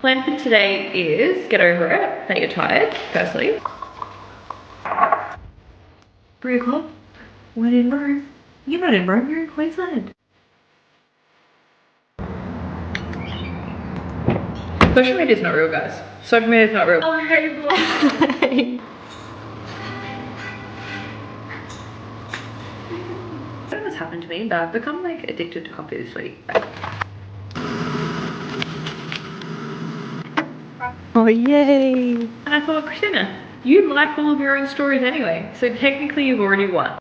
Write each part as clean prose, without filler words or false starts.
Plan for today is get over it that you're tired, firstly. 3 o'clock, we're in Rome. You're not in Rome, you're in Queensland. Social media is not real, guys. Social media is not real. Oh, hey, boy. I don't know what's happened to me, but I've become like addicted to coffee this week. Oh, yay. And I thought, Christina, you like all of your own stories anyway, so technically you've already won.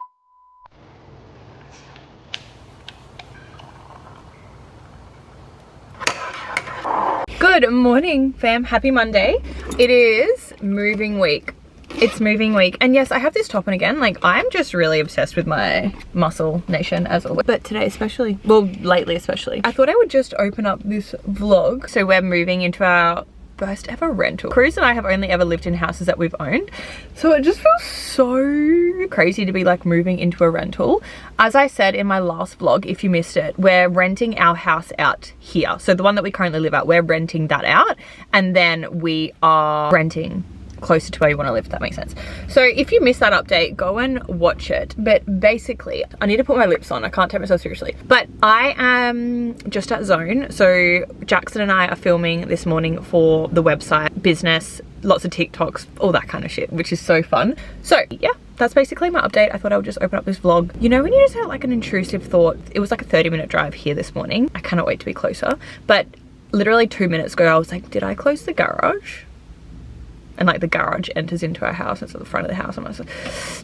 Good morning, fam. Happy Monday. It is moving week. It's moving week. And yes, I have this top on again. Like, I'm just really obsessed with my muscle nation as always. But today especially, well, lately especially, I thought I would just open up this vlog. So we're moving into our first ever rental. Cruz and I have only ever lived in houses that we've owned, so it just feels so crazy to be like moving into a rental. As I said in my last vlog, if you missed it, we're renting our house out here. So the one that we currently live at, we're renting that out, and then we are renting closer to where you want to live, if that makes sense. So if you missed that update, go and watch it. But basically, I need to put my lips on. I can't take myself seriously. But I am just at Zone. So Jackson and I are filming this morning for the website, business, lots of TikToks, all that kind of shit, which is so fun. So yeah, that's basically my update. I thought I would just open up this vlog. You know, when you just have like an intrusive thought, it was like a 30-minute drive here this morning. I cannot wait to be closer. But literally 2 minutes ago, I was like, did I close the garage? And like the garage enters into our house, it's at the front of the house. And I was like,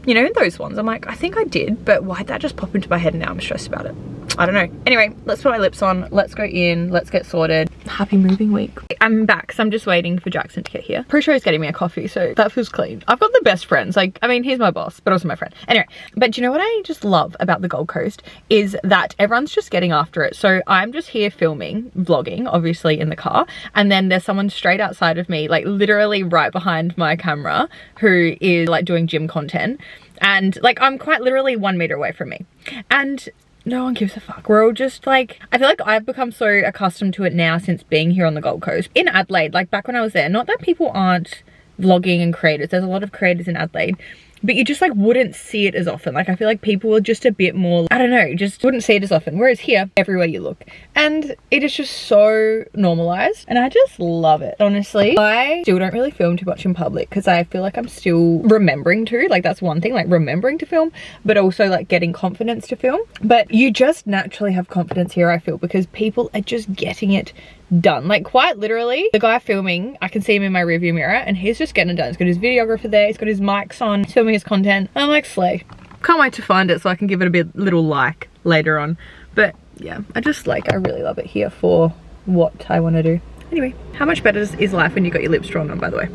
you know, those ones, I'm like, I think I did, but why'd that just pop into my head and now I'm stressed about it? I don't know. Anyway, let's put my lips on, let's go in, let's get sorted. Happy moving week. I'm back, so I'm just waiting for Jackson to get here. Pretty sure he's getting me a coffee, so that feels clean. I've got the best friends. Like, I mean, he's my boss, but also my friend. Anyway, but do you know what I just love about the Gold Coast is that everyone's just getting after it. So I'm just here filming, vlogging, obviously in the car, and then there's someone straight outside of me, like literally right behind my camera, who is like doing gym content, and like I'm quite literally 1 meter away from me, and no one gives a fuck. We're all just like, I feel like I've become so accustomed to it now since being here on the Gold Coast. In Adelaide, like back when I was there, not that people aren't vlogging and creators, there's a lot of creators in Adelaide, but you just like wouldn't see it as often. Like I feel like people are just a bit more, I don't know, just wouldn't see it as often. Whereas here, everywhere you look, and it is just so normalized, and I just love it. Honestly, I still don't really film too much in public because I feel like I'm still remembering to, like that's one thing, like remembering to film, but also like getting confidence to film. But you just naturally have confidence here, I feel, because people are just getting it done. Like quite literally, the guy filming, I can see him in my rearview mirror and he's just getting it done. He's got his videographer there, he's got his mics on, he's filming his content. I'm like, slay. Can't wait to find it so I can give it a little like later on. But yeah, I really love it here for what I want to do. Anyway, how much better is life when you got your lips drawn on, by the way?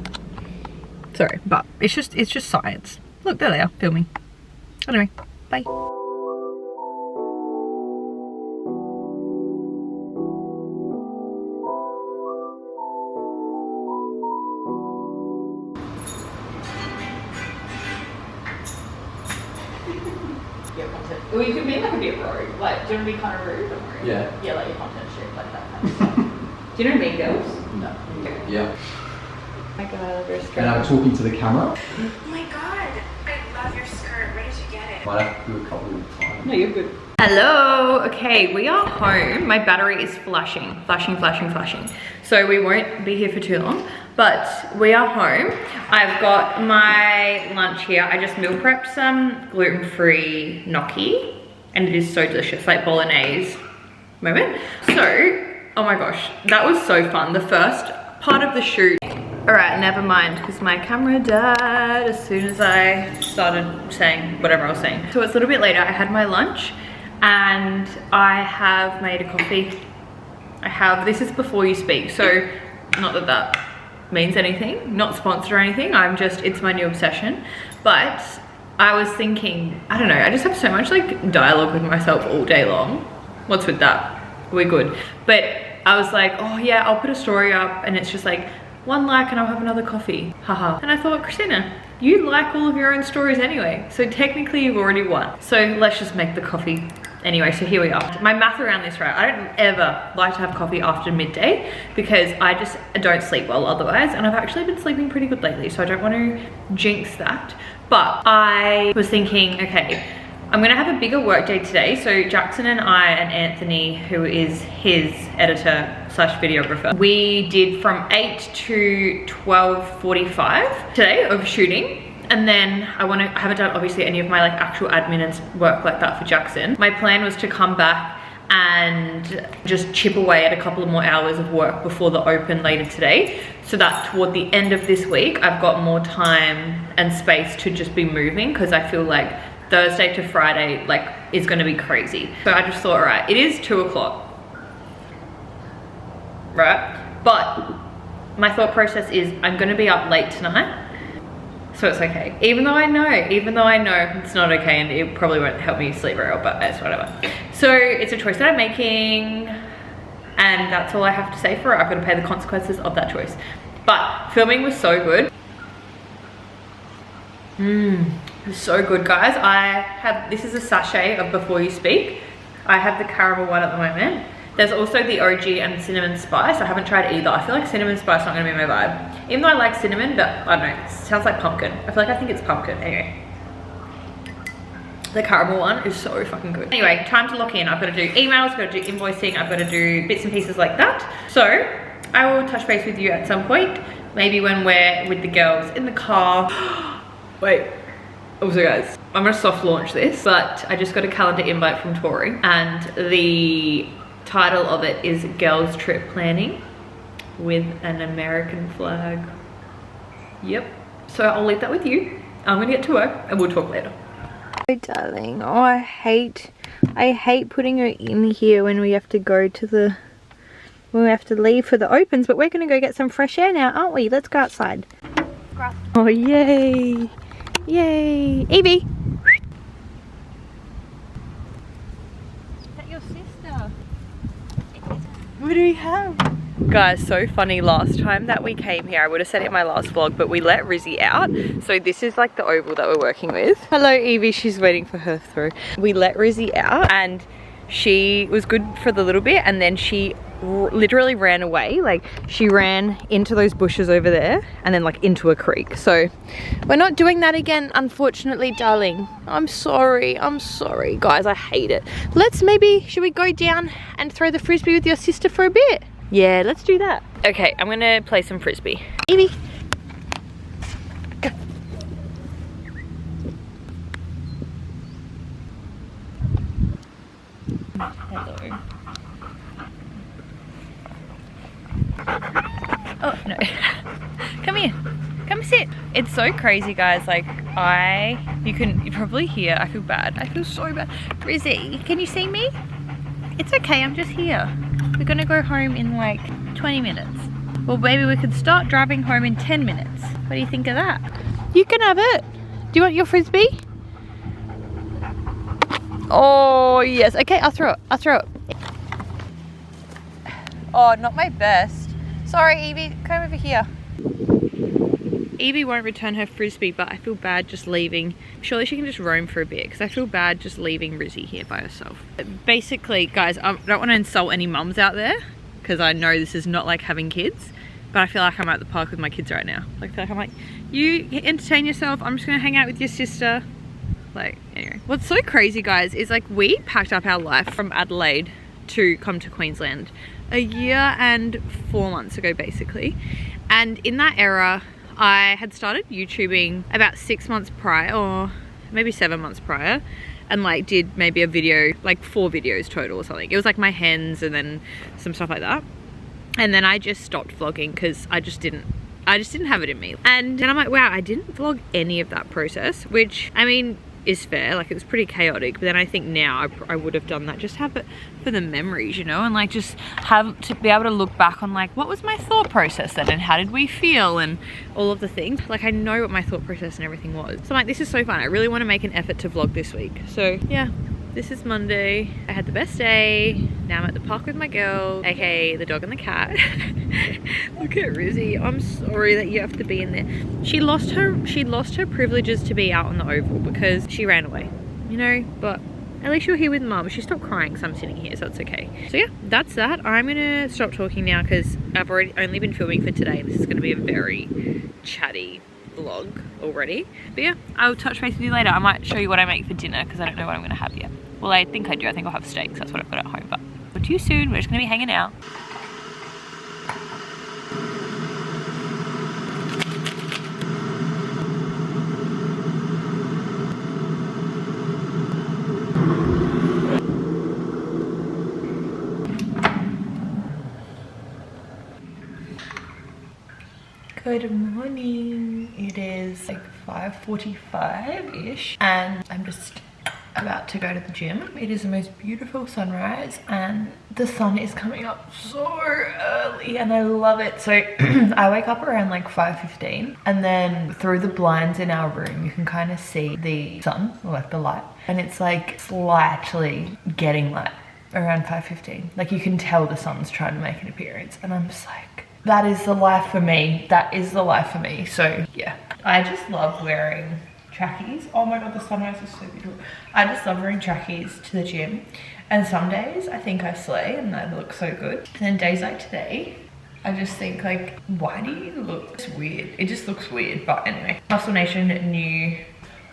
Sorry, but it's just science. Look, there they are, filming. Anyway, bye. Well, you could be like a bit rude. Like, do you want to be kind of rude or rude? Yeah. Yeah, like your content shit, like that kind of stuff. Do you know Mean Girls? No. Yeah. Oh my god, I love your skirt. And I'm talking to the camera. Oh my god, I love your skirt. Where did you get it? Might have to do a couple of times. No, you're good. Hello. Okay, we are home. My battery is flashing. So we won't be here for too long, but we are home. I've got my lunch here. I just meal prepped some gluten-free gnocchi, and it is so delicious, like bolognese moment. So, oh my gosh, that was so fun. The first part of the shoot. All right, never mind, because my camera died as soon as I started saying whatever I was saying. So it's a little bit later. I had my lunch and I have made a coffee. This is before you speak, so not that that means anything, not sponsored or anything. It's my new obsession. But I was thinking, I don't know, I just have so much like dialogue with myself all day long. What's with that? We're good. But I was like, oh yeah, I'll put a story up and it's just like 1 like and I'll have another coffee, haha. And I thought, Christina, you like all of your own stories anyway, so technically you've already won. So let's just make the coffee Anyway, so here we are. My math around this, right? I don't ever like to have coffee after midday because I just don't sleep well otherwise. And I've actually been sleeping pretty good lately, so I don't want to jinx that. But I was thinking, okay, I'm gonna have a bigger work day today. So Jackson and I and Anthony, who is his editor slash videographer, we did from 8 to 12:45 today of shooting. And then I haven't done obviously any of my like actual admin and work like that for Jackson. My plan was to come back and just chip away at a couple of more hours of work before the open later today, so that toward the end of this week I've got more time and space to just be moving, because I feel like Thursday to Friday like is going to be crazy. So I just thought, all right, it is 2 o'clock, right? But my thought process is I'm going to be up late tonight. So it's okay, even though I know it's not okay and it probably won't help me sleep very well, but it's whatever. So it's a choice that I'm making, and that's all I have to say for it. I've got to pay the consequences of that choice. But filming was so good. It was so good, guys. This is a sachet of Before You Speak. I have the caramel one at the moment. There's also the OG and cinnamon spice. I haven't tried either. I feel like cinnamon spice is not gonna be my vibe. Even though I like cinnamon, but I don't know, it sounds like pumpkin. I think it's pumpkin, anyway. The caramel one is so fucking good. Anyway, time to lock in. I've got to do emails, I've got to do invoicing, I've got to do bits and pieces like that. So I will touch base with you at some point, maybe when we're with the girls in the car. Wait. Also guys, I'm gonna soft launch this, but I just got a calendar invite from Tori, and the title of it is Girls Trip Planning with an American flag. Yep. So I'll leave that with you. I'm gonna get to work and we'll talk later. Oh darling, oh I hate putting her in here when we have to go to when we have to leave for the opens, but we're gonna go get some fresh air now, aren't we? Let's go outside. Oh yay! Yay! Evie! Is that your sister? What do we have? Guys, so funny, last time that we came here, I would have said it in my last vlog, but we let Rizzy out. So this is like the oval that we're working with. Hello Evie, she's waiting for her through. We let Rizzy out and she was good for the little bit, and then she literally ran away. Like she ran into those bushes over there and then like into a creek. So we're not doing that again, unfortunately, darling. I'm sorry guys, I hate it. Should we go down and throw the Frisbee with your sister for a bit? Yeah, let's do that. Okay, I'm gonna play some Frisbee. Evie, go. Hello. Oh no. Come here, come sit. It's so crazy guys, like you probably hear, I feel bad, I feel so bad. Rizzy, can you see me? It's okay, I'm just here. We're gonna go home in like 20 minutes. Well, maybe we could start driving home in 10 minutes. What do you think of that? You can have it. Do you want your Frisbee? Oh yes, okay, I'll throw it. Oh, not my best. Sorry Evie, come over here. Evie won't return her Frisbee, but I feel bad just leaving. Surely she can just roam for a bit, because I feel bad just leaving Rizzy here by herself. Basically, guys, I don't want to insult any mums out there, because I know this is not like having kids, but I feel like I'm at the park with my kids right now. Like, I feel like I'm like, you entertain yourself, I'm just going to hang out with your sister. Like, anyway. What's so crazy, guys, is like we packed up our life from Adelaide to come to Queensland a year and 4 months ago, basically. And in that era, I had started YouTubing about 6 months prior, or maybe 7 months prior, and like did maybe a video, like 4 videos total or something. It was like my hens and then some stuff like that. And then I just stopped vlogging because I just didn't have it in me. And then I'm like, wow, I didn't vlog any of that process, which I mean is fair. Like, it was pretty chaotic, but then I think now I would have done that, just have it for the memories, you know, and like just have to be able to look back on like, what was my thought process then, and how did we feel, and all of the things. Like, I know what my thought process and everything was. So I'm like, this is so fun. I really want to make an effort to vlog this week. So yeah, this is Monday. I had the best day. Now I'm at the park with my girl, aka the dog and the cat. Look at Rizzy. I'm sorry that you have to be in there. She lost her privileges to be out on the oval because she ran away, you know, but At least you're here with mum. She stopped crying, so I'm sitting here, so it's okay. So yeah, that's that. I'm gonna stop talking now because I've only been filming for today. This is gonna be a very chatty vlog already. But yeah, I'll touch base with you later. I might show you what I make for dinner because I don't know what I'm gonna have yet. Well, I think I do. I think I'll have steaks. That's what I've got at home. But for too soon, we're just gonna be hanging out. Good morning. It is like 5:45-ish and I'm just about to go to the gym. It is the most beautiful sunrise and the sun is coming up so early and I love it. So I wake up around like 5:15 and then through the blinds in our room you can kind of see the sun, or like the light, and it's like slightly getting light around 5:15. Like you can tell the sun's trying to make an appearance and I'm just like, that is the life for me. That is the life for me. So yeah, I just love wearing trackies. Oh my God, the sunrise is so beautiful. I just love wearing trackies to the gym. And some days I think I slay and I look so good. And then days like today, I just think like, why do you look, it's weird. It just looks weird, but anyway. Muscle Nation new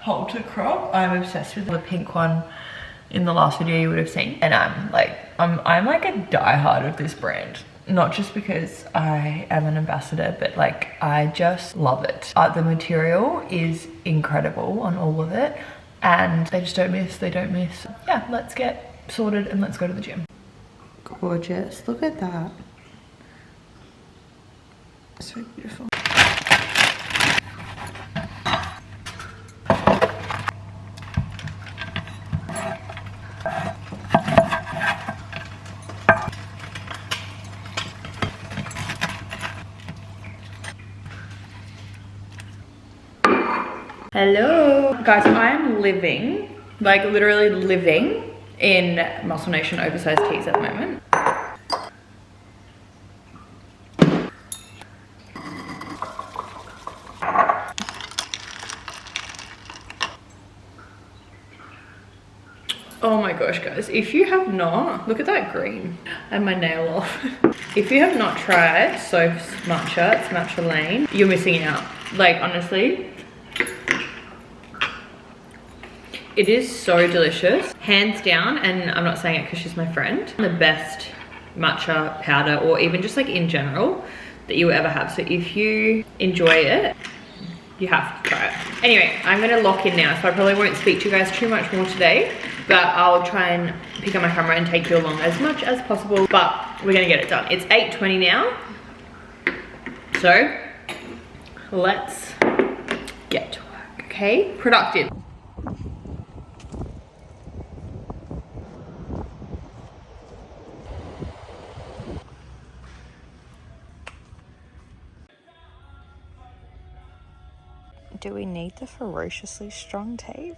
halter crop. I'm obsessed with the pink one in the last video you would have seen. And I'm like a diehard of this brand. Not just because I am an ambassador, but like I just love it. The material is incredible on all of it and they just don't miss, they don't miss. Yeah, let's get sorted and let's go to the gym. Gorgeous, look at that. So beautiful. Hello guys, I'm living, like literally living in Muscle Nation oversized tees at the moment. Oh my gosh guys, if you have not, look at that green and my nail off. If you have not tried Soph's matcha, it's Matcha Lane, you're missing out. Like honestly, it is so delicious, hands down, and I'm not saying it because she's my friend, the best matcha powder or even just like in general that you will ever have. So if you enjoy it, you have to try it. Anyway, I'm gonna lock in now, so I probably won't speak to you guys too much more today, but I'll try and pick up my camera and take you along as much as possible, but we're gonna get it done. It's 8:20 now, so let's get to work, okay? Productive. Do we need the ferociously strong tape?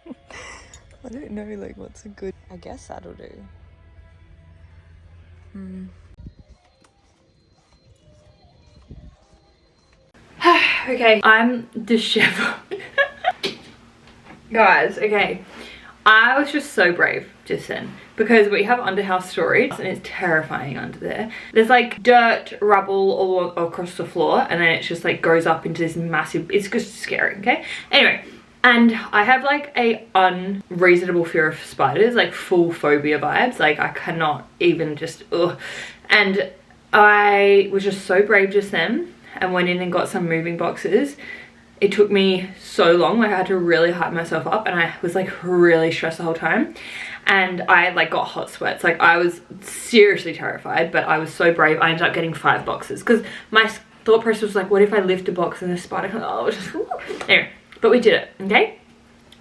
I don't know, like what's a good, I guess that'll do. Okay, I'm disheveled. Guys, okay. I was just so brave just then because we have underhouse storage and it's terrifying under there. There's like dirt, rubble all across the floor and then it just like goes up into this massive, it's just scary, okay? Anyway, and I have like a unreasonable fear of spiders, like full phobia vibes. Like I cannot even just, ugh. And I was just so brave just then and went in and got some moving boxes. It took me so long, like I had to really hype myself up and I was like really stressed the whole time and I like got hot sweats. Like I was seriously terrified, but I was so brave. I ended up getting 5 boxes because my thought process was like, what if I lift a box and the spider comes, oh, just, anyway, but we did it, okay?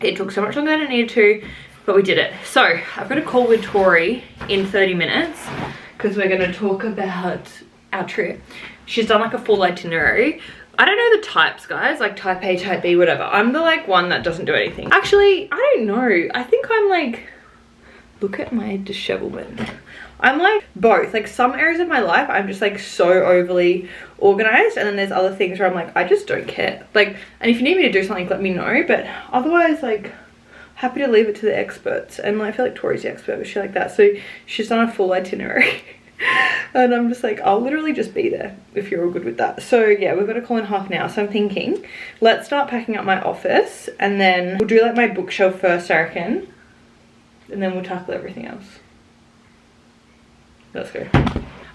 It took so much longer than it needed to, but we did it. So I've got a call with Tori in 30 minutes because we're gonna talk about our trip. She's done like a full itinerary. I don't know the types, guys, like type A, type B, whatever. I'm the like one that doesn't do anything. Actually, I don't know. I think I'm like, look at my dishevelment. I'm like both. Like some areas of my life, I'm just like so overly organized. And then there's other things where I'm like, I just don't care. Like, and if you need me to do something, let me know. But otherwise, like, I happy to leave it to the experts. And I feel like Tori's the expert with shit like that. So she's done a full itinerary. And I'm just like, I'll literally just be there if you're all good with that. So yeah, we've got a call in half an hour. So I'm thinking, let's start packing up my office and then we'll do like my bookshelf first, I reckon. And then we'll tackle everything else. Let's go.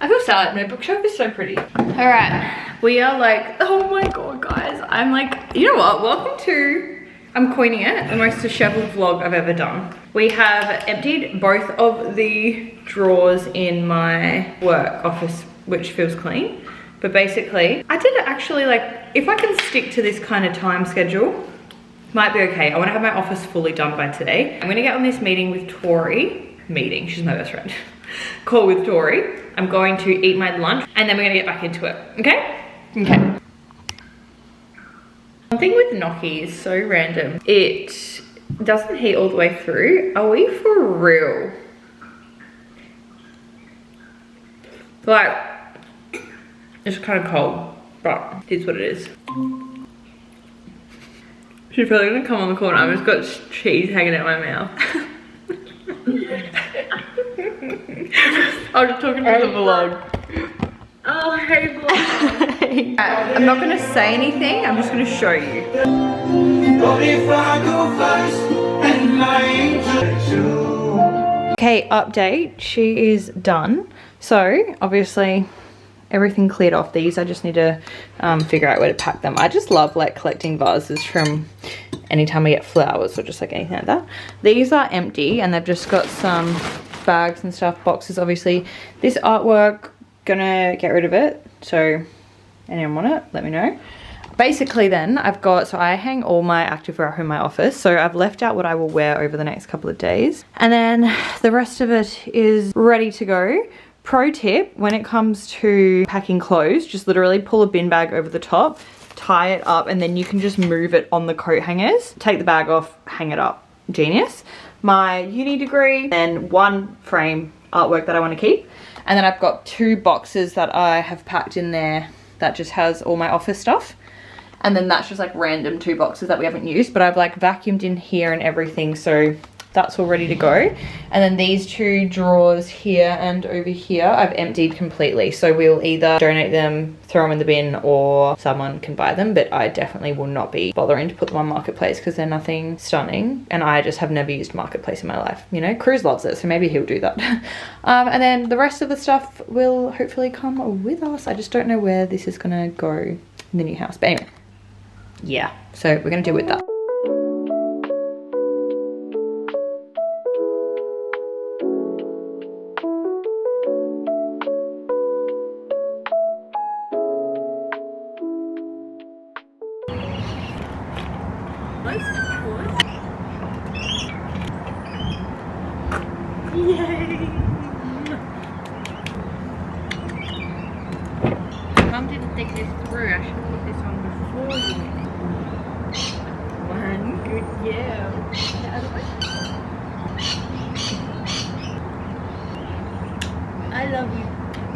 I feel sad, my bookshelf is so pretty. All right, we are like, oh my God, guys. I'm like, you know what? Welcome to, I'm coining it, the most disheveled vlog I've ever done. We have emptied both of the drawers in my work office, which feels clean. But basically, I did actually like, if I can stick to this kind of time schedule, might be okay. I wanna have my office fully done by today. I'm gonna get on this meeting with Tori. She's my best friend. Call with Tori. I'm going to eat my lunch and then we're gonna get back into it, okay? Okay. One thing with Gnocchi is so random. It doesn't heat all the way through. Are we for real? Like, it's kind of cold, but it's what it is. She's probably gonna come on the corner. I've just got cheese hanging out my mouth. I was just talking to the vlog. Oh, hey vlog. I'm not gonna say anything, I'm just gonna show you. Okay, update, she is done. So, obviously, everything cleared off these. I just need to figure out where to pack them. I just love like collecting vases from anytime I get flowers or just like anything like that. These are empty and they've just got some bags and stuff, boxes obviously. This artwork, gonna get rid of it. So anyone want it, let me know. Basically then I've got, so I hang all my activewear in my office. So I've left out what I will wear over the next couple of days. And then the rest of it is ready to go. Pro tip, when it comes to packing clothes, just literally pull a bin bag over the top, tie it up, and then you can just move it on the coat hangers. Take the bag off, hang it up. Genius. My uni degree, and one frame artwork that I want to keep. And then I've got 2 boxes that I have packed in there that just has all my office stuff. And then that's just like random 2 boxes that we haven't used, but I've like vacuumed in here and everything, so that's all ready to go. And then these 2 drawers here and over here I've emptied completely, so we'll either donate them, throw them in the bin, or someone can buy them, but I definitely will not be bothering to put them on Marketplace because they're nothing stunning, and I just have never used Marketplace in my life. You know, Cruz loves it, so maybe he'll do that. And then the rest of the stuff will hopefully come with us. I just don't know where this is gonna go in the new house, but anyway, yeah, so we're gonna deal with that. Yay! Mum didn't think this through. I should have put this on before you. One good yeah. The other one. I love you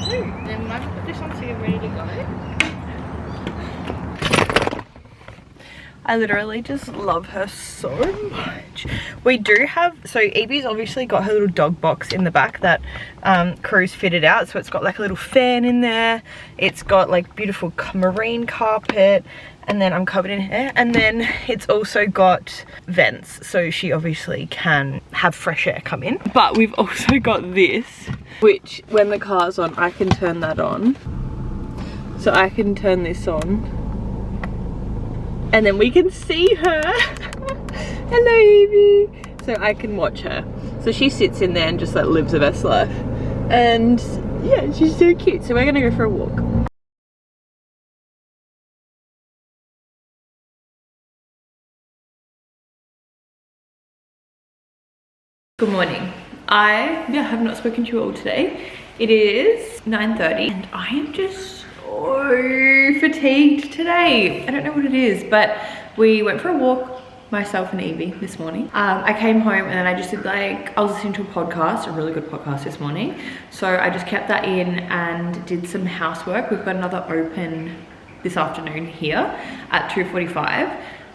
too. Then Mum put this on so you're ready to go. I literally just love her so much. We do have, so Evie's obviously got her little dog box in the back that Cruz fitted out. So it's got like a little fan in there. It's got like beautiful marine carpet. And then I'm covered in hair. And then it's also got vents. So she obviously can have fresh air come in. But we've also got this, which when the car's on, I can turn that on. So I can turn this on. And then we can see her. Hello, Evie. So I can watch her. So she sits in there and just like lives her best life. And yeah, she's so cute. So we're gonna go for a walk. Good morning. I have not spoken to you all today. It is 9:30 and I am just so fatigued today. I don't know what it is, but we went for a walk, myself and Evie, this morning. I came home and then I just did like, I was listening to a podcast, a really good podcast this morning. So I just kept that in and did some housework. We've got another open this afternoon here at 2:45.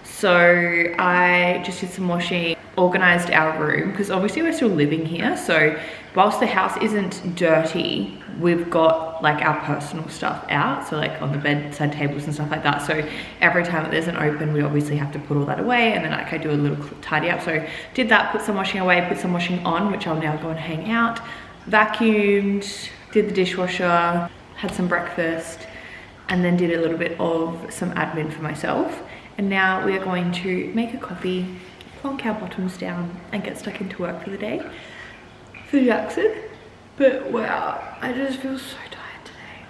So I just did some washing, organized our room, because obviously we're still living here. So whilst the house isn't dirty, we've got like our personal stuff out. So like on the bedside tables and stuff like that. So every time that there's an open, we obviously have to put all that away. And then like I do a little tidy up. So did that, put some washing away, put some washing on, which I'll now go and hang out. Vacuumed, did the dishwasher, had some breakfast, and then did a little bit of some admin for myself. And now we are going to make a coffee, plonk our bottoms down, and get stuck into work for the day for Jackson. But wow, I just feel so tired today.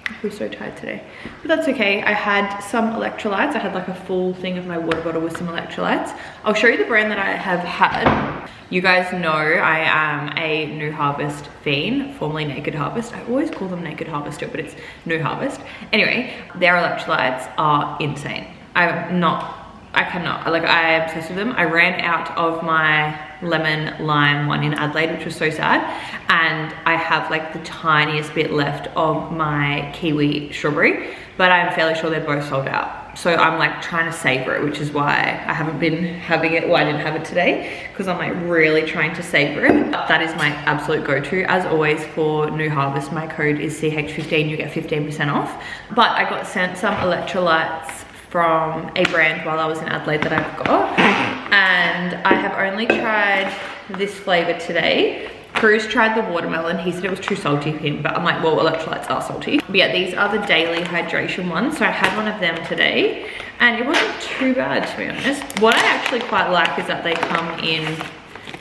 I feel so tired today, but that's okay. I had some electrolytes. I had like a full thing of my water bottle with some electrolytes. I'll show you the brand that I have had. You guys know I am a New Harvest fiend, formerly Naked Harvest. I always call them Naked Harvester, but it's New Harvest. Anyway, their electrolytes are insane. I cannot, like I am obsessed with them. I ran out of my lemon lime one in Adelaide, which was so sad. And I have like the tiniest bit left of my kiwi strawberry, but I'm fairly sure they're both sold out. So I'm like trying to savor it, which is why I haven't been having it. Well, I didn't have it today because I'm like really trying to savor it. That is my absolute go-to. As always for New Harvest, my code is CH15, you get 15% off. But I got sent some electrolytes from a brand while I was in Adelaide that I've got, and I have only tried this flavor today. Cruz tried the watermelon. He said it was too salty for him, but I'm like, well, electrolytes are salty. But yeah, these are the daily hydration ones. So I had one of them today and it wasn't too bad, to be honest. What I actually quite like is that they come in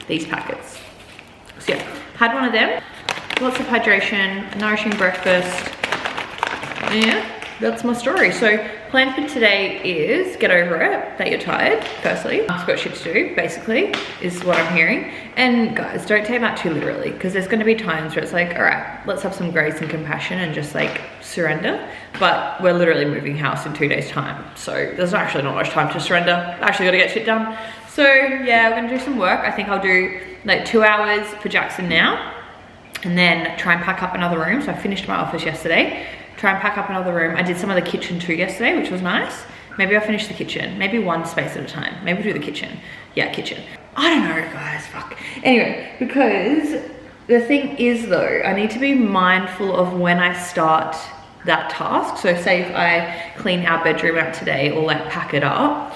these packets. So yeah, had one of them. Lots of hydration, nourishing breakfast. Yeah, that's my story. So plan for today is get over it that you're tired, firstly. I've got shit to do, basically, is what I'm hearing. And guys, don't take that too literally, because there's gonna be times where it's like, all right, let's have some grace and compassion and just like surrender. But we're literally moving house in 2 days time. So there's actually not much time to surrender. I actually gotta get shit done. So yeah, we're gonna do some work. I think I'll do like 2 hours for Jackson now, and then try and pack up another room. So I finished my office yesterday. Try and pack up another room. I did some of the kitchen too yesterday, which was nice. Maybe I'll finish the kitchen. Maybe one space at a time. Maybe we'll do the kitchen. Yeah, kitchen. I don't know, guys, fuck. Anyway, because the thing is though, I need to be mindful of when I start that task. So say if I clean our bedroom out today or like pack it up,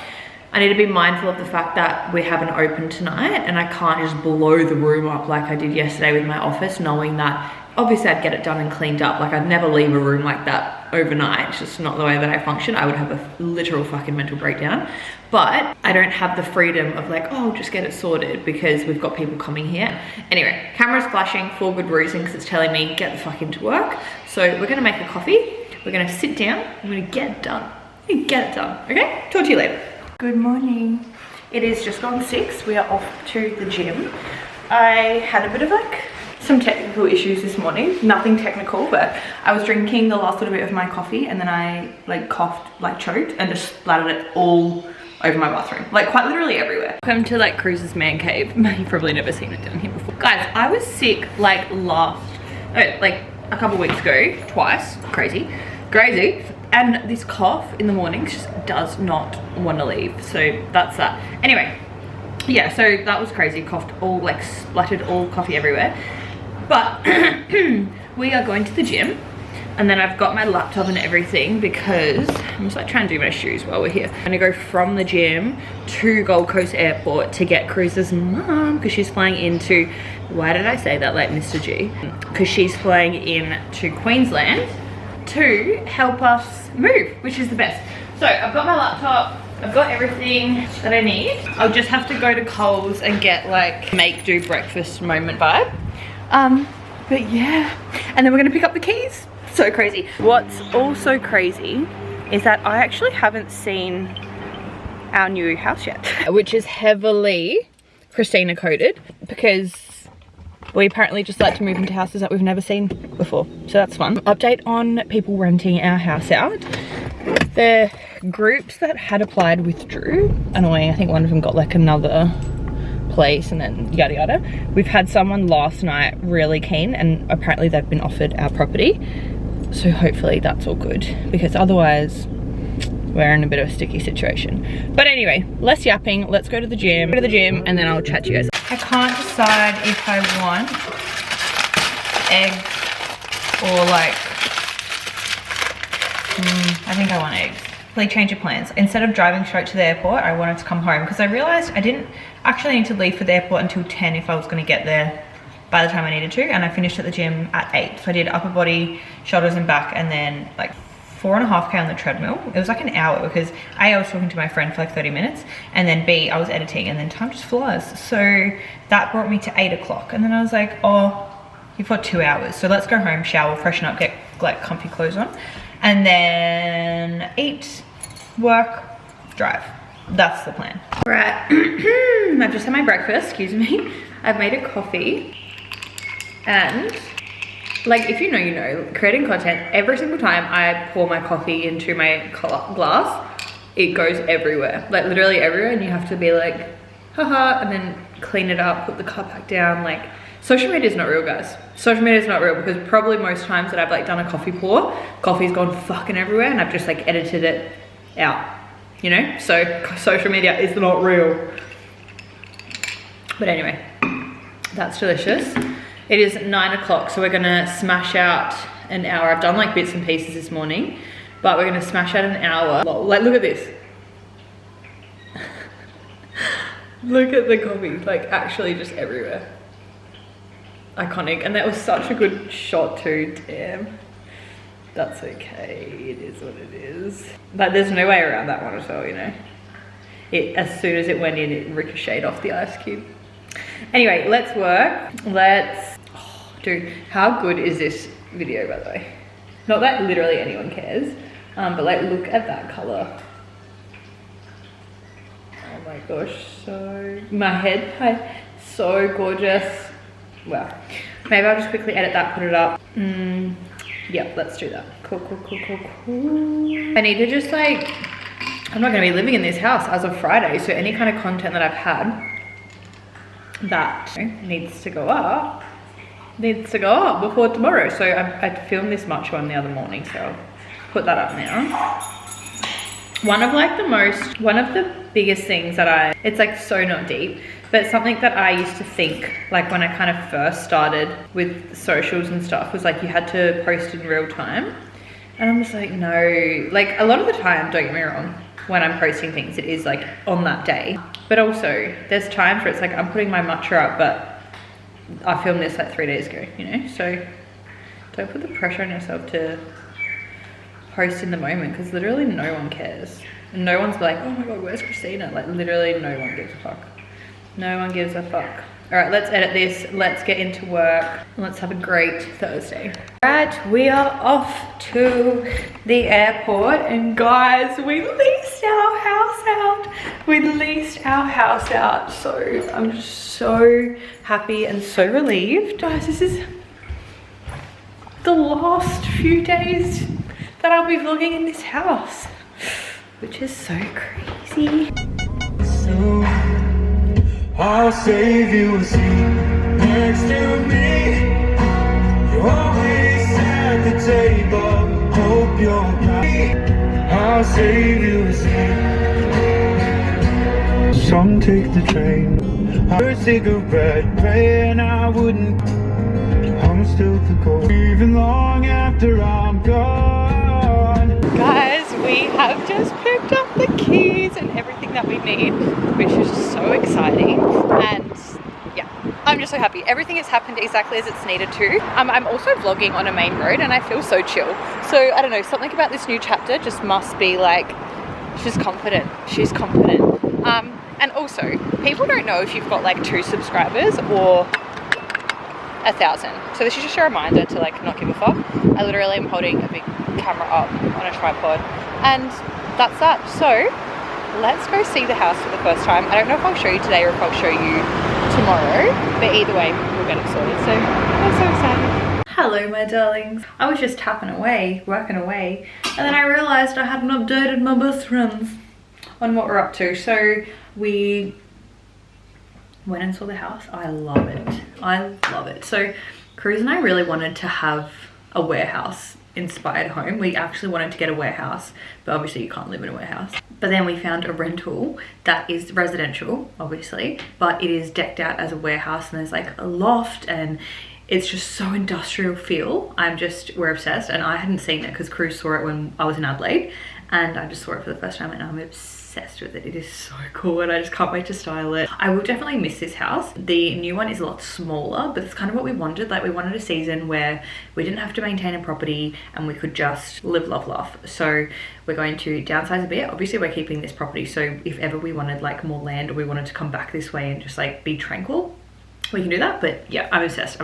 I need to be mindful of the fact that we have an open tonight and I can't just blow the room up like I did yesterday with my office, knowing that obviously I'd get it done and cleaned up. Like I'd never leave a room like that overnight. It's just not the way that I function. I would have a literal fucking mental breakdown. But I don't have the freedom of like, oh, just get it sorted because we've got people coming here. Anyway, camera's flashing for good reason because it's telling me get the fuck into work. So we're gonna make a coffee. We're gonna sit down. I'm gonna get it done. Get it done, okay? Talk to you later. Good morning. It is just gone 6. We are off to the gym. I had a bit of like some technical issues this morning. Nothing technical, but I was drinking the last little bit of my coffee and then I like coughed, like choked, and just splattered it all over my bathroom, like quite literally everywhere. Welcome to like Cruz's man cave. You've probably never seen it down here before. Guys, I was sick like like a couple weeks ago, twice. Crazy. And this cough in the mornings just does not want to leave. So that's that. Anyway, yeah, so that was crazy. Coughed all, like splattered all coffee everywhere. But we are going to the gym, and then I've got my laptop and everything because I'm just like trying to do my shoes while we're here. I'm gonna go from the gym to Gold Coast Airport to get Cruz's mum because she's flying into, why did I say that like Mr. G? Because she's flying in to Queensland to help us move, which is the best. So I've got my laptop, I've got everything that I need. I'll just have to go to Coles and get like make do breakfast moment vibe. But yeah, and then we're gonna pick up the keys. So crazy. What's also crazy is that I actually haven't seen our new house yet, which is heavily Christina coded because we apparently just like to move into houses that we've never seen before. So that's fun. Update on people renting our house out. The groups that had applied withdrew. Annoying, I think one of them got like another place and then yada yada. We've had someone last night really keen and apparently they've been offered our property. So hopefully that's all good because otherwise we're in a bit of a sticky situation. But anyway, less yapping, let's go to the gym. Go to the gym and then I'll chat to you guys. I can't decide if I want eggs or like, I think I want eggs. Like change of plans. Instead of driving straight to the airport, I wanted to come home because I realized I didn't actually need to leave for the airport until 10 if I was going to get there by the time I needed to, and I finished at the gym at 8. So I did upper body, shoulders and back, and then like 4.5K on the treadmill. It was like an hour because A, I was talking to my friend for like 30 minutes, and then B, I was editing, and then time just flies. So that brought me to 8 o'clock, and then I was like, oh, you've got 2 hours. So let's go home, shower, freshen up, get like comfy clothes on, and then eat, work, drive. That's the plan. Right, I've just had my breakfast, excuse me. I've made a coffee. And like, if you know, you know, creating content, every single time I pour my coffee into my glass, it goes everywhere, like literally everywhere. And you have to be like, haha, and then clean it up, put the cup back down. Like, social media is not real, guys. Social media is not real because probably most times that I've like done a coffee pour, coffee's gone fucking everywhere and I've just like edited it out, you know? So social media is not real. But anyway, that's delicious. It is 9 o'clock, so we're gonna smash out an hour. I've done like bits and pieces this morning, but we're gonna smash out an hour. Like, look at this. Look at the coffee, like actually just everywhere. Iconic, and that was such a good shot too, damn. That's okay, it is what it is. But there's no way around that one at all, you know. As soon as it went in, it ricocheted off the ice cube. Anyway, let's work. Oh, dude, how good is this video, by the way? Not that literally anyone cares, but like, look at that color. Oh my gosh, my head, so gorgeous. Wow. Maybe I'll just quickly edit that, put it up. Yep, let's do that. Cool. I need to just like, I'm not gonna be living in this house as of Friday, so any kind of content that I've had that needs to go up before tomorrow. So I filmed this much one the other morning, so I'll put that up now. One of the biggest things that it's like so not deep, but something that I used to think, like when I kind of first started with socials and stuff, was like you had to post in real time. And I'm just like, no, like a lot of the time, don't get me wrong, when I'm posting things, it is like on that day. But also there's times where it's like I'm putting my matcha up, but I filmed this like 3 days ago, you know? So don't put the pressure on yourself to post in the moment, because literally no one cares. And no one's like, oh my God, where's Christina? Like literally no one gives a fuck. No one gives a fuck. All right, let's edit this. Let's get into work. Let's have a great Thursday. All right, we are off to the airport. And guys, we leased our house out. So I'm just so happy and so relieved. Guys, this is the last few days that I'll be vlogging in this house, which is so crazy. I'll save you a seat next to me. You're always at the table. Hope you're right. I'll save you a seat. Some take the train. A cigarette, praying I wouldn't. I'm still the goal, even long after I'm gone. Guys, we have just picked up the keys and everything that we need, which is so exciting. And yeah, I'm just so happy. Everything has happened exactly as it's needed to. I'm also vlogging on a main road and I feel so chill. So I don't know, something about this new chapter just must be like, she's confident. And also, people don't know if you've got like 2 subscribers or 1,000. So this is just a reminder to like not give a fuck. I literally am holding a big camera up on a tripod, and that's that. So let's go see the house for the first time. I don't know if I'll show you today or if I'll show you tomorrow, but either way we'll get it sorted. So I'm so excited. Hello my darlings. I was just tapping away, working away, and then I realized I hadn't updated my best friends on what we're up to. So we went and saw the house. I love it. So Cruz and I really wanted to have a warehouse inspired home. We actually wanted to get a warehouse, but obviously you can't live in a warehouse. But then we found a rental that is residential, obviously, but it is decked out as a warehouse, and there's like a loft, and it's just so industrial feel. We're obsessed, and I hadn't seen it because Cruz saw it when I was in Adelaide, and I just saw it for the first time, and I'm obsessed with it. It is so cool, and I just can't wait to style it. I will definitely miss this house. The new one is a lot smaller, but it's kind of what we wanted. Like, we wanted a season where we didn't have to maintain a property and we could just live, love, laugh. So we're going to downsize a bit. Obviously we're keeping this property, so if ever we wanted like more land, or we wanted to come back this way and just like be tranquil, we can do that. But yeah, I'm obsessed.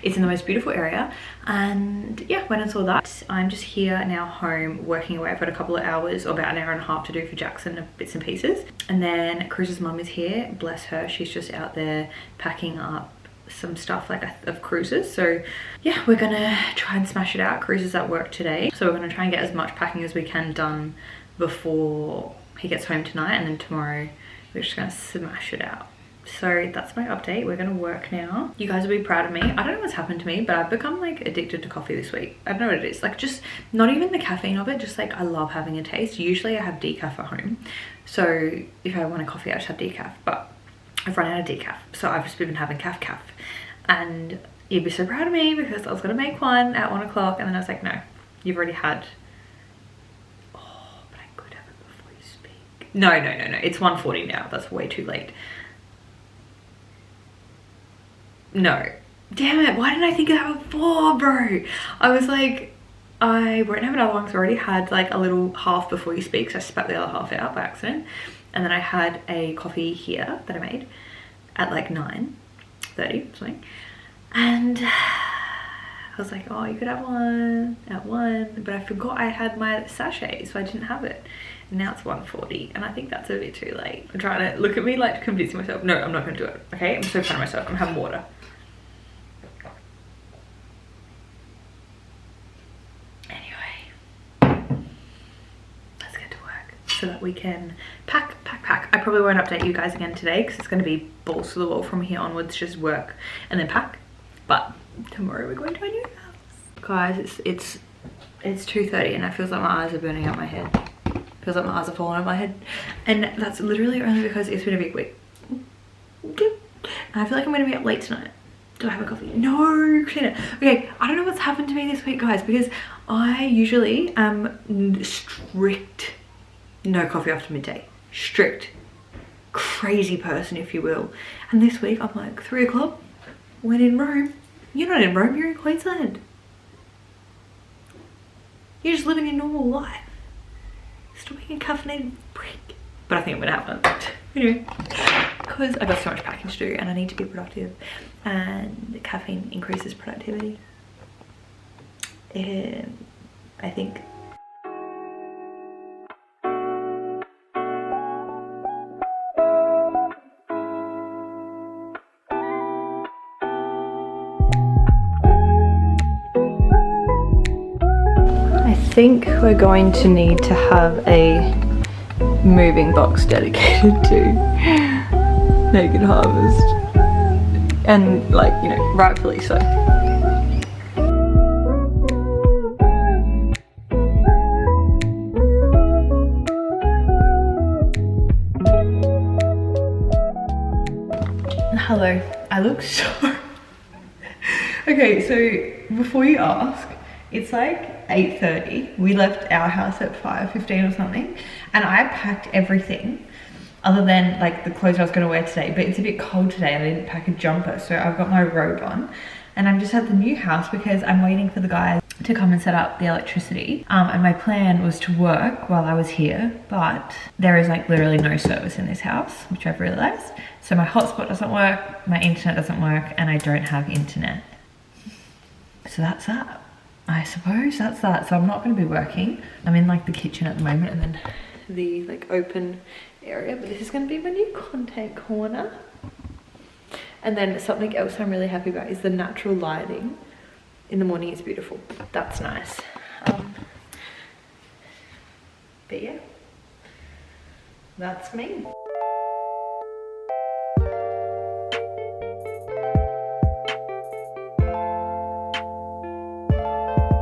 It's in the most beautiful area, and yeah, when it's all that, I'm just here now home working away. I've got a couple of hours, or about an hour and a half to do for Jackson of bits and pieces, and then Cruz's mum is here, bless her. She's just out there packing up some stuff like of Cruz's. So yeah, we're gonna try and smash it out. Cruz is at work today, so we're gonna try and get as much packing as we can done before he gets home tonight, and then tomorrow we're just gonna smash it out. So that's my update. We're gonna work now. You guys will be proud of me. I don't know what's happened to me, but I've become like addicted to coffee this week. I don't know what it is, like just not even the caffeine of it, just like I love having a taste. Usually I have decaf at home, so if I want a coffee I just have decaf, but I've run out of decaf, so I've just been having caf, and you'd be so proud of me because I was gonna make one at 1 o'clock, and then I was like, no, you've already had. Oh, but I could have it before you speak. No, it's 1:40 now. That's way too late. No, damn it, why didn't I think of that before, bro? I was like, I won't have another one because I already had like a little half before you speak, so I spat the other half out by accident. And then I had a coffee here that I made at like 9:30 or something, and I was like, oh, you could have one at 1, but I forgot I had my sachet, so I didn't have it. And now it's 1:40, and I think that's a bit too late. I'm trying to look at me like convincing myself. No, I'm not gonna do it, okay? I'm so proud of myself. I'm having water. So that we can pack. I probably won't update you guys again today because it's going to be balls to the wall from here onwards, just work and then pack. But tomorrow we're going to a new house. Guys, it's 2:30 and it feels like my eyes are burning out my head. Feels like my eyes are falling out my head. And that's literally only because it's been a big week. And I feel like I'm going to be up late tonight. Do I have a coffee? No, Christina. Okay, I don't know what's happened to me this week, guys, because I usually am strict. No coffee after midday. Strict. Crazy person, if you will. And this week I'm like 3 o'clock. When in Rome. You're not in Rome, you're in Queensland. You're just living your normal life. Stop being a caffeinated prick. But I think I'm gonna have one. Anyway, because I've got so much packing to do and I need to be productive, and caffeine increases productivity. I think we're going to need to have a moving box dedicated to Naked Harvest, and like, you know, rightfully so. Hello, I look so okay, so before you ask, it's like 8:30. We left our house at 5:15 or something, and I packed everything other than like the clothes I was going to wear today, but it's a bit cold today and I didn't pack a jumper, so I've got my robe on, and I'm just at the new house because I'm waiting for the guys to come and set up the electricity, and my plan was to work while I was here, but there is like literally no service in this house, which I've realized. So my hotspot doesn't work, my internet doesn't work, and I don't have internet. So that's that. I suppose that's that. So I'm not going to be working. I'm in like the kitchen at the moment and then the like open area, but this is going to be my new content corner. And then something else I'm really happy about is the natural lighting in the morning is beautiful. That's nice. But yeah, that's me.